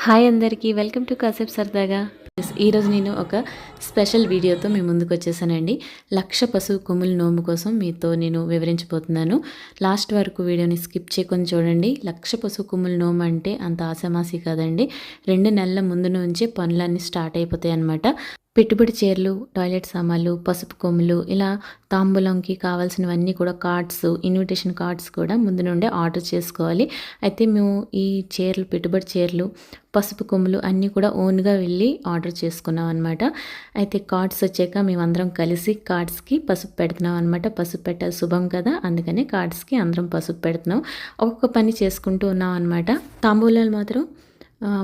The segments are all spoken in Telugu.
హాయ్ అందరికీ, వెల్కమ్ టు కాసేపు సరదాగా. ఈరోజు నేను ఒక స్పెషల్ వీడియోతో మీ ముందుకు వచ్చేసానండి. 1,00,000 పశువు కొమ్ముల నోము కోసం మీతో నేను వివరించబోతున్నాను. లాస్ట్ వరకు వీడియోని స్కిప్ చేయకుండా చూడండి. 1,00,000 పశువు కొమ్ముల నోము అంటే అంత ఆసామాసి కాదండి. 2 నెలల ముందు నుంచే పనులన్నీ స్టార్ట్ అయిపోతాయి అన్నమాట. పెట్టుబడి చీరలు, టాయిలెట్ సామాన్లు, పసుపు కొమ్ములు, ఇలా తాంబూలంకి కావాల్సినవన్నీ కూడా కార్డ్స్, ఇన్విటేషన్ కార్డ్స్ కూడా ముందు నుండే ఆర్డర్ చేసుకోవాలి. అయితే మేము ఈ చీరలు, పెట్టుబడి చీరలు, పసుపు కొమ్ములు అన్నీ కూడా ఓన్గా వెళ్ళి ఆర్డర్ చేసుకున్నాం అనమాట. అయితే కార్డ్స్ వచ్చాక మేమందరం కలిసి కార్డ్స్కి పసుపు పెడుతున్నాం అనమాట. పసుపు పెట్టాలి, శుభం కదా, అందుకనే కార్డ్స్కి అందరం పసుపు పెడుతున్నాం. ఒక్కొక్క పని చేసుకుంటూ ఉన్నాం అనమాట. తాంబూలాలు మాత్రం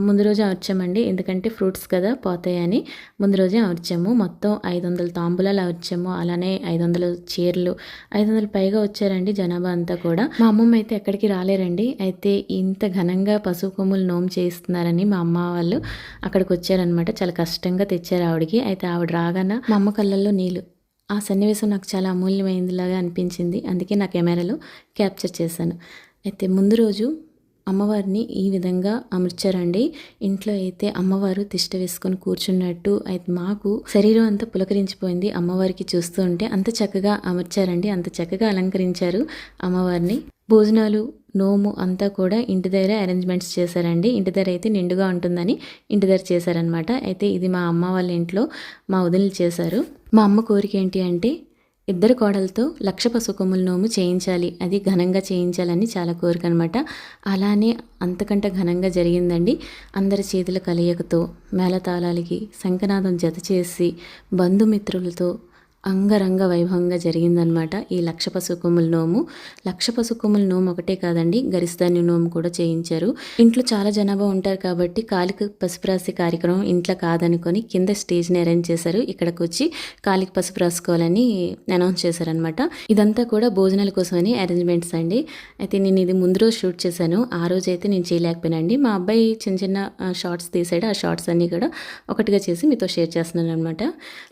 ముందు రోజే అమర్చామండి, ఎందుకంటే ఫ్రూట్స్ కదా పోతాయని ముందు రోజే అమర్చాము. మొత్తం 500 తాంబూలాలు అమర్చాము. అలానే 500 చీరలు, 500 పైగా వచ్చారండి జనాభా అంతా కూడా. మా అమ్మమ్మ అయితే ఎక్కడికి రాలేరండి. అయితే ఇంత ఘనంగా పశువు కొమ్ములు నోము చేయిస్తున్నారని మా అమ్మ వాళ్ళు అక్కడికి వచ్చారనమాట. చాలా కష్టంగా తెచ్చారు ఆవిడకి. అయితే ఆవిడ రాగానే మా అమ్మ కళ్ళల్లో నీళ్ళు. ఆ సన్నివేశం నాకు చాలా అమూల్యమైనదిలాగా అనిపించింది. అందుకే నా కెమెరాలో క్యాప్చర్ చేశాను. అయితే ముందు రోజు అమ్మవారిని ఈ విధంగా అమర్చారండి. ఇంట్లో అయితే అమ్మవారు తిష్ట వేసుకొని కూర్చున్నట్టు, అయితే మాకు శరీరం అంతా పులకరించిపోయింది అమ్మవారికి చూస్తూ ఉంటే. అంత చక్కగా అమర్చారండి, అంత చక్కగా అలంకరించారు అమ్మవారిని. భోజనాలు, నోము అంతా కూడా ఇంటి దగ్గర అరేంజ్మెంట్స్ చేశారండి. ఇంటి దగ్గర అయితే నిండుగా ఉంటుందని ఇంటి దగ్గర చేశారనమాట. అయితే ఇది మా అమ్మ వాళ్ళ ఇంట్లో మా వదినలు చేశారు. మా అమ్మ కోరిక ఏంటి అంటే, ఇద్దరు కోడలతో 1,00,000 పశువు కొమ్ముల నోము చేయించాలి, అది ఘనంగా చేయించాలని చాలా కోరిక అనమాట. అలానే అంతకంటే ఘనంగా జరిగిందండి. అందరి చేతుల కలయికతో, మేళతాళాలకి శంఖనాదం జత చేసి బంధుమిత్రులతో అంగరంగ వైభవంగా జరిగిందనమాట ఈ 1,00,000 పశువు కొమ్ముల నోము. 1,00,000 పశువు కొమ్ముల నోము ఒకటే కాదండి, గరిస్తాన్యం నోము కూడా చేయించారు. ఇంట్లో చాలా జనాభా ఉంటారు కాబట్టి కాలికి పసుపు రాసే కార్యక్రమం ఇంట్లో కాదనుకొని కింద స్టేజ్ని అరేంజ్ చేశారు. ఇక్కడికి వచ్చి కాలికి పసుపు రాసుకోవాలని అనౌన్స్ చేశారనమాట. ఇదంతా కూడా భోజనాల కోసమని అరేంజ్మెంట్స్ అండి. అయితే నేను ఇది ముందు రోజు షూట్ చేశాను. ఆ రోజు అయితే నేను చేయలేకపోయానండి. మా అబ్బాయి చిన్న చిన్న షార్ట్స్ తీసాడు. ఆ షార్ట్స్ అన్నీ కూడా ఒకటిగా చేసి మీతో షేర్ చేస్తున్నాను అనమాట.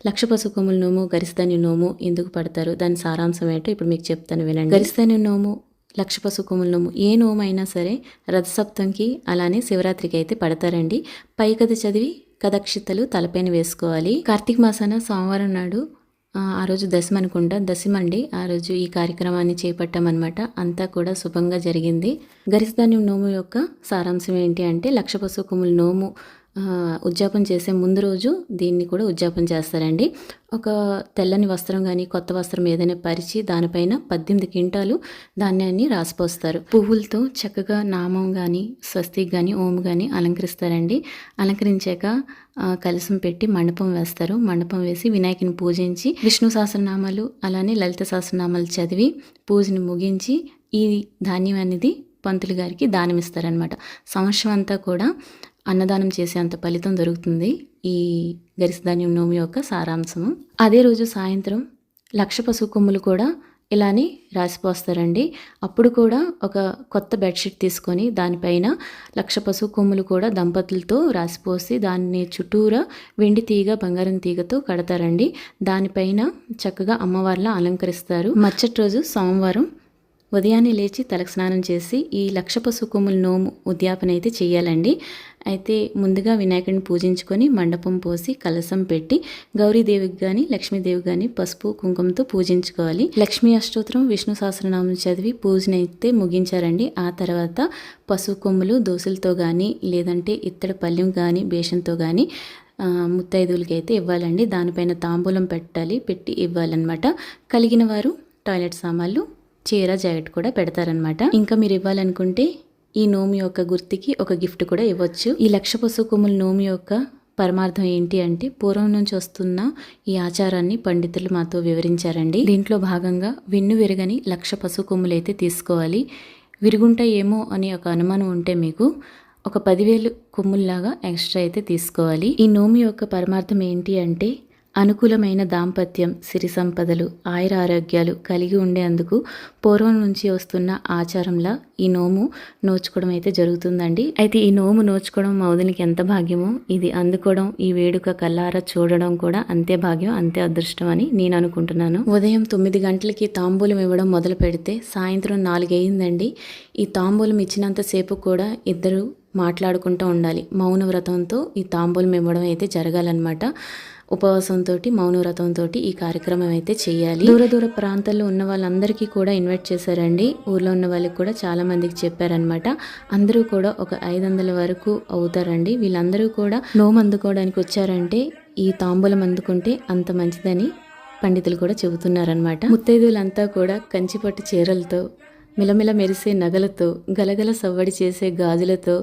1,00,000 పశువు కొమ్ముల నోము, గరిస్తాన్యం నోము ఎందుకు పడతారు, దాని సారాంశం ఏంటో ఇప్పుడు మీకు చెప్తాను వినండి. గరిస్తాన్యం నోము, 1,00,000 పశువు కొమ్ముల నోము, ఏ నోము అయినా సరే రథసప్తంకి అలానే శివరాత్రికి అయితే పడతారండి. పై కథ చదివి కథక్షితలు తలపైన వేసుకోవాలి. కార్తీక మాసాన సోమవారం నాడు, ఆ రోజు దశమి అనుకుంటా, దశమండి, ఆ రోజు ఈ కార్యక్రమాన్ని చేపట్టామన్నమాట. అంతా కూడా శుభంగా జరిగింది. గరిస్తాన్యం నోము యొక్క సారాంశం ఏంటి అంటే, 1,00,000 పశువు కొమ్ముల నోము ఉద్యాపన చేసే ముందు రోజు దీన్ని కూడా ఉద్యాపన చేస్తారండి. ఒక తెల్లని వస్త్రం కానీ కొత్త వస్త్రం ఏదైనా పరిచి దానిపైన 18 క్వింటాలు ధాన్యాన్ని రాసిపోస్తారు. పువ్వులతో చక్కగా నామం కానీ, స్వస్తిక్ కానీ, ఓం కానీ అలంకరిస్తారండి. అలంకరించాక కలశం పెట్టి మండపం వేస్తారు. మండపం వేసి వినాయకుని పూజించి విష్ణు సహస్రనామాలు అలానే లలిత సహస్రనామాలు చదివి పూజని ముగించి ఈ ధాన్యం అనేది పంతులు గారికి దానం ఇస్తారనమాట. సంవత్సరం అంతా కూడా అన్నదానం చేసేంత ఫలితం దొరుకుతుంది ఈ గరిస్తాన్యం నోము యొక్క సారాంశము. అదే రోజు సాయంత్రం 1,00,000 పశువు కొమ్ములు కూడా ఇలానే రాసిపోస్తారండి. అప్పుడు కూడా ఒక కొత్త బెడ్షీట్ తీసుకొని దానిపైన 1,00,000 పశువు కొమ్ములు కూడా దంపతులతో రాసిపోసి దాన్ని చుట్టూరా వెండి తీగ, బంగారం తీగతో కడతారండి. దానిపైన చక్కగా అమ్మవారిలా అలంకరిస్తారు. మరుసటి రోజు సోమవారం ఉదయాన్నే లేచి తలకు స్నానం చేసి ఈ 1,00,000 పశువు కొమ్ముల నోము ఉద్యాపన అయితే చేయాలండి. అయితే ముందుగా వినాయకుడిని పూజించుకొని మండపం పోసి కలశం పెట్టి గౌరీదేవికి కానీ లక్ష్మీదేవికి కానీ పసుపు కుంకుమతో పూజించుకోవాలి. లక్ష్మీ అష్టోత్తరం, విష్ణు సహస్రనామం చదివి పూజనైతే ముగించారండి. ఆ తర్వాత పశువు కొమ్ములు దోశలతో కానీ లేదంటే ఇత్తడి పళ్ళెం కానీ బేషన్తో కానీ ముత్తైదువులకి అయితే ఇవ్వాలండి. దానిపైన తాంబూలం పెట్టి ఇవ్వాలన్నమాట. కలిగిన వారు టాయిలెట్ సామాన్లు, చీర, జాకెట్ కూడా పెడతారనమాట. ఇంకా మీరు ఇవ్వాలనుకుంటే ఈ నోము యొక్క గుర్తుకి ఒక గిఫ్ట్ కూడా ఇవ్వచ్చు. ఈ 1,00,000 పశువు కొమ్ముల నోము యొక్క పరమార్థం ఏంటి అంటే, పూర్వం నుంచి వస్తున్న ఈ ఆచారాన్ని పండితులు మాతో వివరించారండి. దీంట్లో భాగంగా వెన్ను విరగని 1,00,000 పశువు కొమ్ములు అయితే తీసుకోవాలి. విరుగుంటాయేమో అని ఒక అనుమానం ఉంటే మీకు ఒక 10,000 కొమ్ముల్లాగా ఎక్స్ట్రా అయితే తీసుకోవాలి. ఈ నోము యొక్క పరమార్థం ఏంటి అంటే, అనుకూలమైన దాంపత్యం, సిరి సంపదలు, ఆయుర ఆరోగ్యాలు కలిగి ఉండేందుకు పూర్వం నుంచి వస్తున్న ఆచారంలా ఈ నోము నోచుకోవడం అయితే జరుగుతుందండి. అయితే ఈ నోము నోచుకోవడం మా వదినకి ఎంత భాగ్యమో, ఇది అందుకోవడం, ఈ వేడుక కల్లారా చూడడం కూడా అంతే భాగ్యం, అంతే అదృష్టం అని నేను అనుకుంటున్నాను. ఉదయం 9 గంటలకి తాంబూలం ఇవ్వడం మొదలు పెడితే సాయంత్రం 4 అయిందండి. ఈ తాంబూలం ఇచ్చినంతసేపు కూడా ఇద్దరు మాట్లాడుకుంటూ ఉండాలి. మౌన వ్రతంతో ఈ తాంబూలం ఇవ్వడం అయితే జరగాలన్నమాట. ఉపవాసంతో మౌన వ్రతంతో ఈ కార్యక్రమం అయితే చేయాలి. దూర దూర ప్రాంతాల్లో ఉన్న వాళ్ళందరికీ కూడా ఇన్వైట్ చేశారండి. ఊర్లో ఉన్న వాళ్ళకి కూడా చాలా మందికి చెప్పారనమాట. అందరూ కూడా ఒక 500 వరకు అవుతారండి. వీళ్ళందరూ కూడా నోము అందుకోవడానికి వచ్చారంటే ఈ తాంబూలం అందుకుంటే అంత మంచిదని పండితులు కూడా చెబుతున్నారనమాట. ముత్తైదువులంతా కూడా కంచిపట్టు చీరలతో, మిలమిల మెరిసే నగలతో, గలగల సవ్వడి చేసే గాజులతో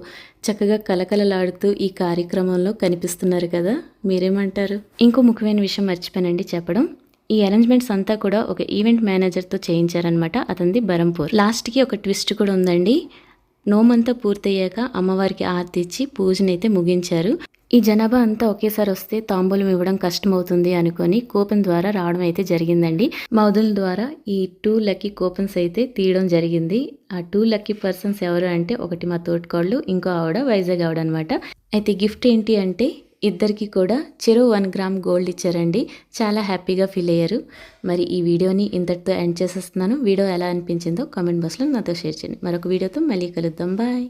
చక్కగా కలకలలాడుతూ ఈ కార్యక్రమంలో కనిపిస్తున్నారు కదా. మీరేమంటారు? ఇంకో ముఖ్యమైన విషయం మర్చిపోయానండి చెప్పడం. ఈ అరేంజ్మెంట్స్ అంతా కూడా ఒక ఈవెంట్ మేనేజర్తో చేయించారనమాట. అతనిది బరంపూర్. లాస్ట్కి ఒక ట్విస్ట్ కూడా ఉందండి. నోమంతా పూర్తయ్యాక అమ్మవారికి ఆరతి ఇచ్చి పూజనైతే ముగించారు. ఈ జనాభా అంతా ఒకేసారి వస్తే తాంబూలం ఇవ్వడం కష్టమవుతుంది అనుకొని కూపన్ ద్వారా రావడం అయితే జరిగిందండి. మౌదుల ద్వారా ఈ 2 లక్కీ కూపన్స్ అయితే తీయడం జరిగింది. ఆ 2 లక్కీ పర్సన్స్ ఎవరు అంటే ఒకటి మా తోటికోళ్ళు, ఇంకో ఆవిడ వైజాగ్ ఆవిడ అనమాట. అయితే గిఫ్ట్ ఏంటి అంటే ఇద్దరికి కూడా చెరో 1 గ్రామ్ గోల్డ్ ఇచ్చారండి. చాలా హ్యాపీగా ఫీల్ అయ్యారు. మరి ఈ వీడియోని ఇంతటితో ఎండ్ చేసేస్తున్నాను. వీడియో ఎలా అనిపించిందో కామెంట్ బాక్స్లో నాతో షేర్ చేయండి. మరొక వీడియోతో మళ్ళీ కలుద్దాం. బాయ్.